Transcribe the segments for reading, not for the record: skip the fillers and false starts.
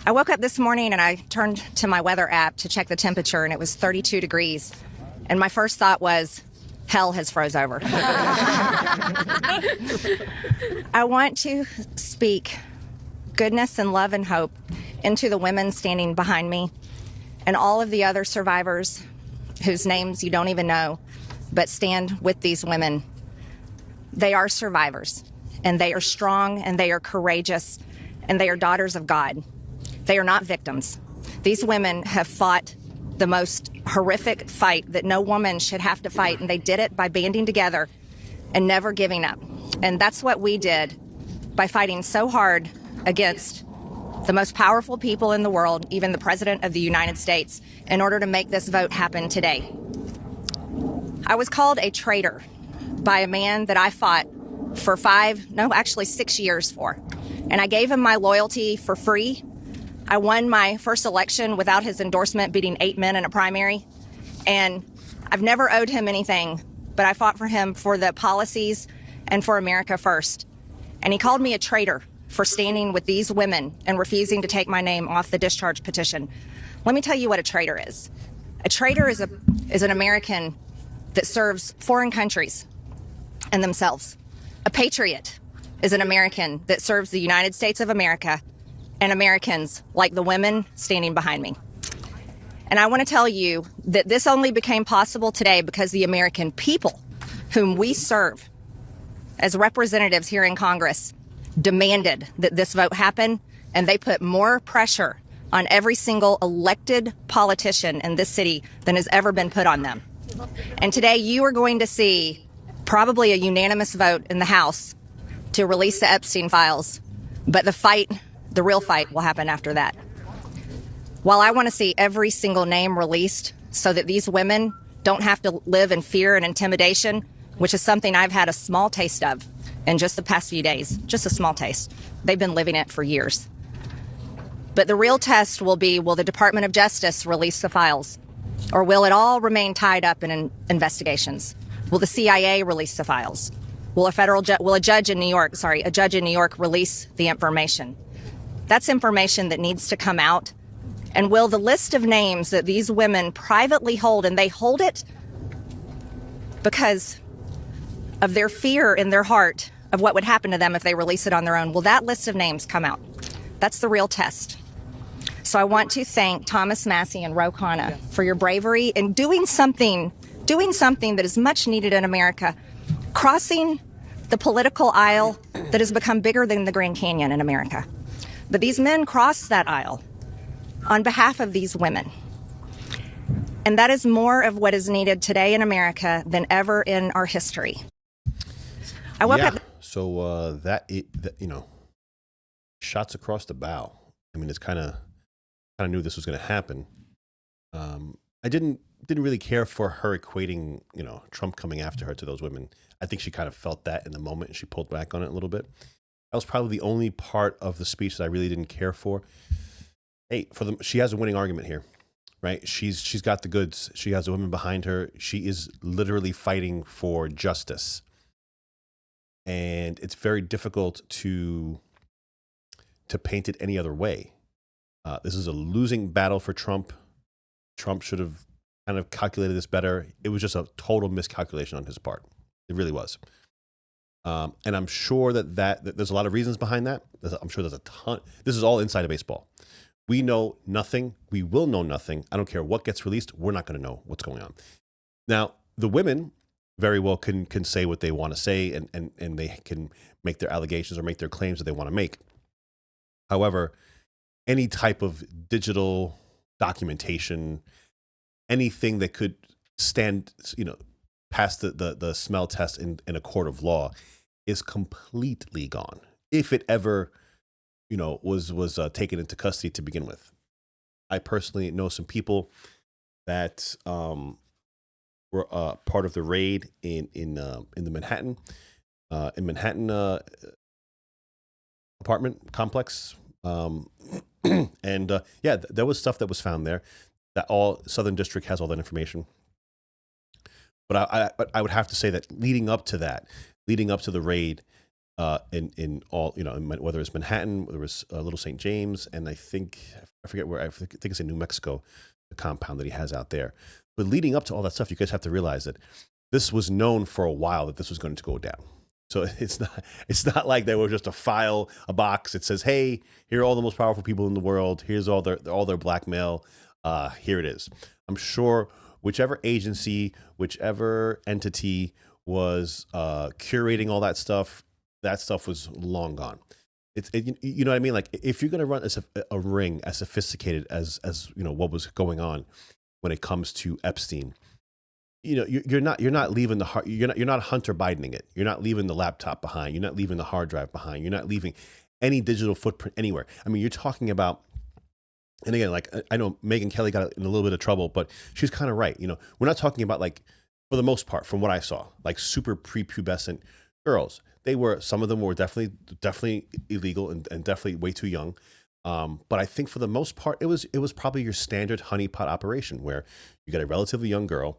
I woke up this morning and I turned to my weather app to check the temperature, and it was 32 degrees. And my first thought was, hell has froze over. I want to speak goodness and love and hope into the women standing behind me and all of the other survivors whose names you don't even know, but stand with these women. They are survivors, and they are strong, and they are courageous, and they are daughters of God. They are not victims. These women have fought the most horrific fight that no woman should have to fight, and they did it by banding together and never giving up. And that's what we did by fighting so hard against the most powerful people in the world, even the President of the United States, in order to make this vote happen today. I was called a traitor by a man that I fought for 6 years for. And I gave him my loyalty for free. I won my first election without his endorsement, beating 8 men in a primary. And I've never owed him anything, but I fought for him for the policies and for America first. And he called me a traitor for standing with these women and refusing to take my name off the discharge petition. Let me tell you what a traitor is. A traitor is an American that serves foreign countries and themselves. A patriot is an American that serves the United States of America and Americans like the women standing behind me. And I want to tell you that this only became possible today because the American people, whom we serve as representatives here in Congress, demanded that this vote happen, and they put more pressure on every single elected politician in this city than has ever been put on them. And today you are going to see probably a unanimous vote in the House to release the Epstein files, but the real fight will happen after that. While I want to see every single name released so that these women don't have to live in fear and intimidation, which is something I've had a small taste of in just the past few days, just a small taste. They've been living it for years. But the real test will be, will the Department of Justice release the files? Or will it all remain tied up in investigations? Will the CIA release the files? Will a judge in New York release the information? That's information that needs to come out. And will the list of names that these women privately hold, and they hold it because of their fear in their heart of what would happen to them if they release it on their own, will that list of names come out? That's the real test. So I want to thank Thomas Massey and Ro Khanna for your bravery in doing something that is much needed in America, crossing the political aisle that has become bigger than the Grand Canyon in America. But these men crossed that aisle on behalf of these women. And that is more of what is needed today in America than ever in our history. I woke up. So shots across the bow. I mean, it's kind of knew this was going to happen. I didn't really care for her equating, Trump coming after her to those women. I think she kind of felt that in the moment, and she pulled back on it a little bit. That was probably the only part of the speech that I really didn't care for. Hey, she has a winning argument here, right? She's got the goods. She has the women behind her. She is literally fighting for justice. And it's very difficult to paint it any other way. This is a losing battle for Trump. Trump should have kind of calculated this better. It was just a total miscalculation on his part. It really was. And I'm sure that there's a lot of reasons behind that. I'm sure there's a ton. This is all inside of baseball. We know nothing. We will know nothing. I don't care what gets released. We're not going to know what's going on. Now, the women very well can say what they want to say, and they can make their allegations or make their claims that they want to make. However, any type of digital documentation, anything that could stand, past the smell test in a court of law is completely gone. If it ever, was taken into custody to begin with. I personally know some people that were part of the raid in the Manhattan apartment complex. And there was stuff that was found there. That all Southern District has all that information. But I would have to say that leading up to the raid, in all, whether it's Manhattan, whether it's Little St. James, and I forget where, I think it's in New Mexico, the compound that he has out there. But leading up to all that stuff, you guys have to realize that this was known for a while that this was going to go down. So it's not like there was just a file, a box that says, hey, here are all the most powerful people in the world. Here's all their blackmail. Here it is. I'm sure whichever agency, whichever entity was curating all that stuff was long gone. You know what I mean? Like, if you're going to run a ring as sophisticated as what was going on when it comes to Epstein, you're not leaving you're not Hunter Bidening it. You're not leaving the laptop behind. You're not leaving the hard drive behind. You're not leaving any digital footprint anywhere. I mean, you're talking about, and again, like, I know Megyn Kelly got in a little bit of trouble, but she's kind of right. We're not talking about, like, for the most part, from what I saw, like super prepubescent girls. Some of them were definitely illegal and definitely way too young. But I think for the most part, it was probably your standard honeypot operation where you get a relatively young girl,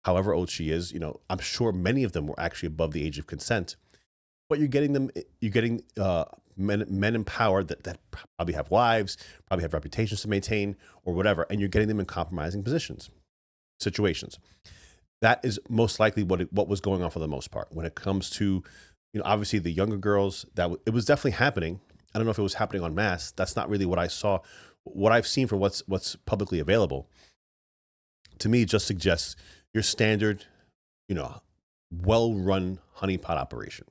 however old she is. I'm sure many of them were actually above the age of consent, but you're getting men in power that probably have wives, probably have reputations to maintain or whatever, and you're getting them in compromising situations. That is most likely what was going on for the most part. When it comes to, obviously the younger girls, it was definitely happening. I don't know if it was happening en masse. That's not really what I saw. What I've seen from what's publicly available, to me, just suggests your standard, well-run honeypot operation.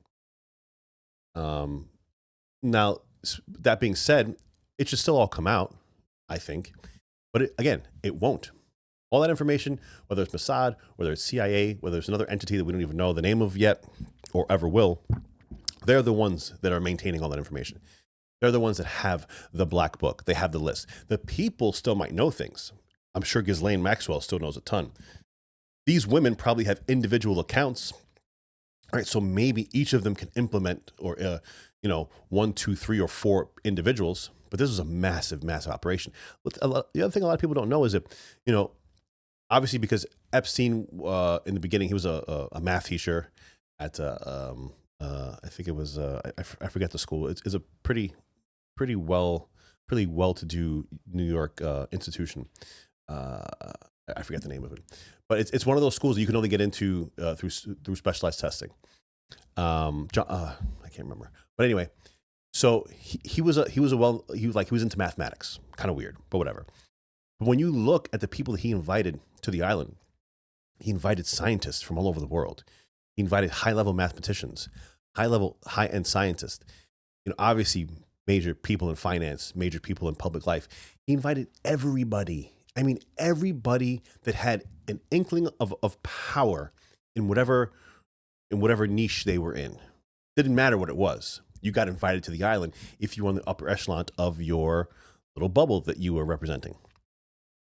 Now, that being said, it should still all come out, I think. But again, it won't. All that information, whether it's Mossad, whether it's CIA, whether it's another entity that we don't even know the name of yet or ever will, they're the ones that are maintaining all that information. They're the ones that have the black book. They have the list. The people still might know things. I'm sure Ghislaine Maxwell still knows a ton. These women probably have individual accounts. All right, so maybe each of them can implement, or 1, 2, 3, or 4 individuals. But this is a massive, massive operation. The other thing a lot of people don't know is that, obviously, because Epstein, in the beginning, he was a math teacher at, I think it was, I forget the school. It's a pretty well-to-do New York institution. I forget the name of it, but it's one of those schools that you can only get into through specialized testing. I can't remember, but anyway, so he was into mathematics. Kind of weird, but whatever. But when you look at the people that he invited to the island, he invited scientists from all over the world. He invited high-level mathematicians, high-end scientists. Obviously, major people in finance, major people in public life. He invited everybody. I mean, everybody that had an inkling of power in whatever niche they were in. Didn't matter what it was. You got invited to the island if you were on the upper echelon of your little bubble that you were representing.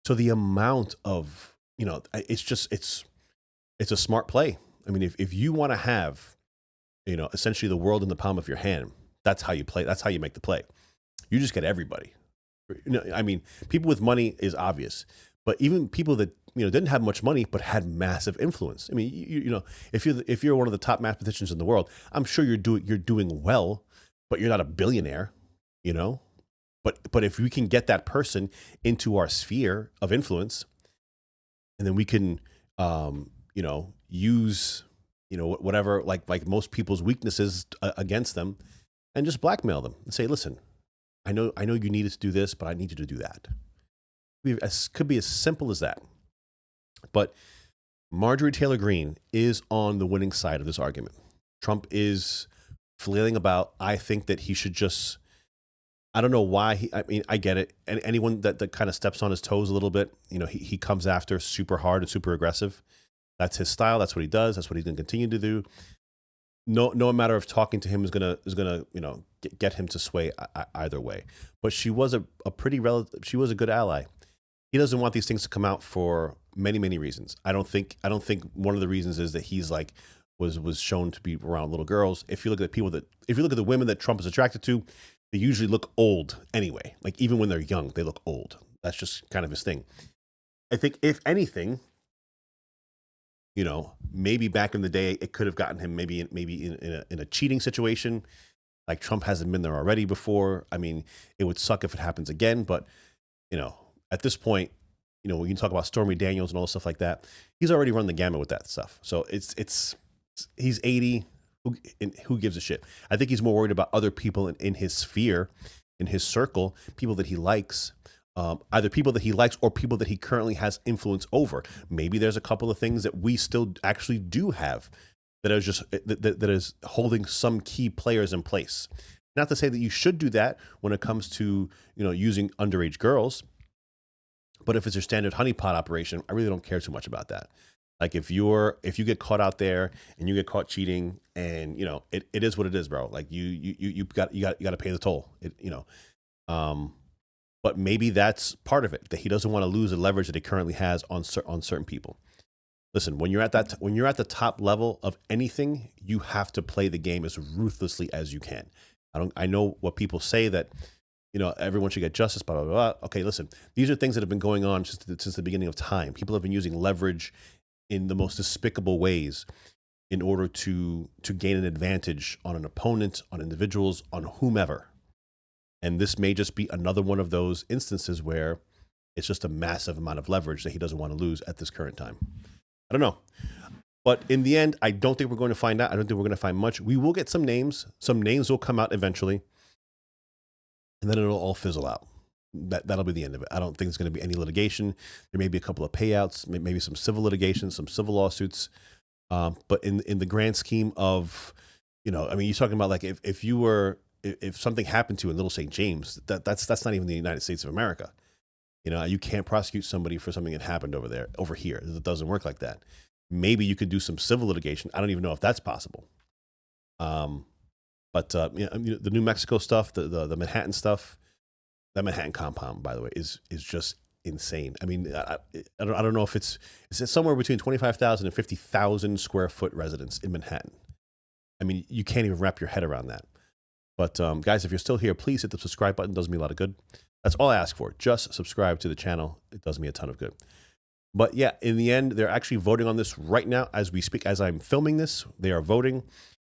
So the amount of, it's a smart play. I mean, if you want to have, essentially the world in the palm of your hand, that's how you play. That's how you make the play. You just get everybody. I mean, people with money is obvious, but even people that didn't have much money but had massive influence. I mean, if you're one of the top mathematicians in the world, I'm sure you're doing well, but you're not a billionaire, But if we can get that person into our sphere of influence, and then we can, use, whatever, like most people's weaknesses against them, and just blackmail them and say, listen, I know you needed to do this, but I need you to do that. Could be as simple as that. But Marjorie Taylor Greene is on the winning side of this argument. Trump is flailing about. I think that he should just, I don't know why. I get it. And anyone that kind of steps on his toes a little bit, he comes after super hard and super aggressive. That's his style. That's what he does. That's what he's going to continue to do. No matter of talking to him is gonna get him to sway either way. But she was she was a good ally. He doesn't want these things to come out for many reasons. I don't think one of the reasons is that he's was shown to be around little girls. If you look at the women that Trump is attracted to, they usually look old anyway. Like, even when they're young, they look old. That's just kind of his thing. I think, if anything, You know, maybe back in the day, it could have gotten him maybe in a cheating situation. Like Trump hasn't been there already before. I mean, it would suck if it happens again, but you know, at this point, you know, when you talk about Stormy Daniels and all stuff like that, he's already run the gamut with that stuff. So it's he's 80. Who gives a shit? I think he's more worried about other people in his sphere, in his circle, people that he likes, either people that he likes or people that he currently has influence over. Maybe there's a couple of things that we still actually do have that is just that is holding some key players in place. Not to say that you should do that when it comes to, you know, using underage girls, but if it's your standard honeypot operation, I really don't care too much about that. Like if you get caught out there and you get caught cheating, and you know it is what it is, bro. Like you got to pay the toll. But maybe that's part of it, that he doesn't want to lose the leverage that he currently has on certain people. Listen, when you're at the top level of anything, you have to play the game as ruthlessly as you can. I know what people say, that you know everyone should get justice, blah blah blah. Okay, listen, these are things that have been going on since the beginning of time. People have been using leverage in the most despicable ways in order to gain an advantage on an opponent, on individuals, on whomever. And this may just be another one of those instances where it's just a massive amount of leverage that he doesn't want to lose at this current time. I don't know. But in the end, I don't think we're going to find out. I don't think we're going to find much. We will get some names. Some names will come out eventually. And then it'll all fizzle out. That'll be the end of it. I don't think there's going to be any litigation. There may be a couple of payouts, maybe some civil litigation, some civil lawsuits. But in the grand scheme of, you know, I mean, you're talking about like if something happened to you in Little St. James, that's not even the United States of America. You know, you can't prosecute somebody for something that happened over here. It doesn't work like that. Maybe you could do some civil litigation. I don't even know if that's possible. But you know, the New Mexico stuff, the Manhattan stuff, that Manhattan compound, by the way, is just insane. I mean, I don't know if it's somewhere between 25,000 and 50,000 square foot residents in Manhattan. I mean, you can't even wrap your head around that. But guys, if you're still here, please hit the subscribe button. It does me a lot of good. That's all I ask for. Just subscribe to the channel. It does me a ton of good. But yeah, in the end, they're actually voting on this right now as we speak. As I'm filming this, they are voting.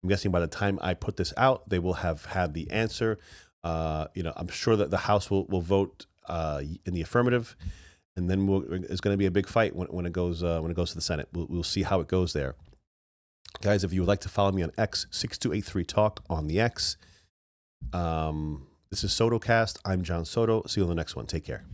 I'm guessing by the time I put this out, they will have had the answer. You know, I'm sure that the House will vote in the affirmative, and then it's going to be a big fight when it goes to the Senate. We'll see how it goes there. Guys, if you would like to follow me on X, 6283talk on the X. This is SotoCast. I'm John Soto. See you on the next one. Take care.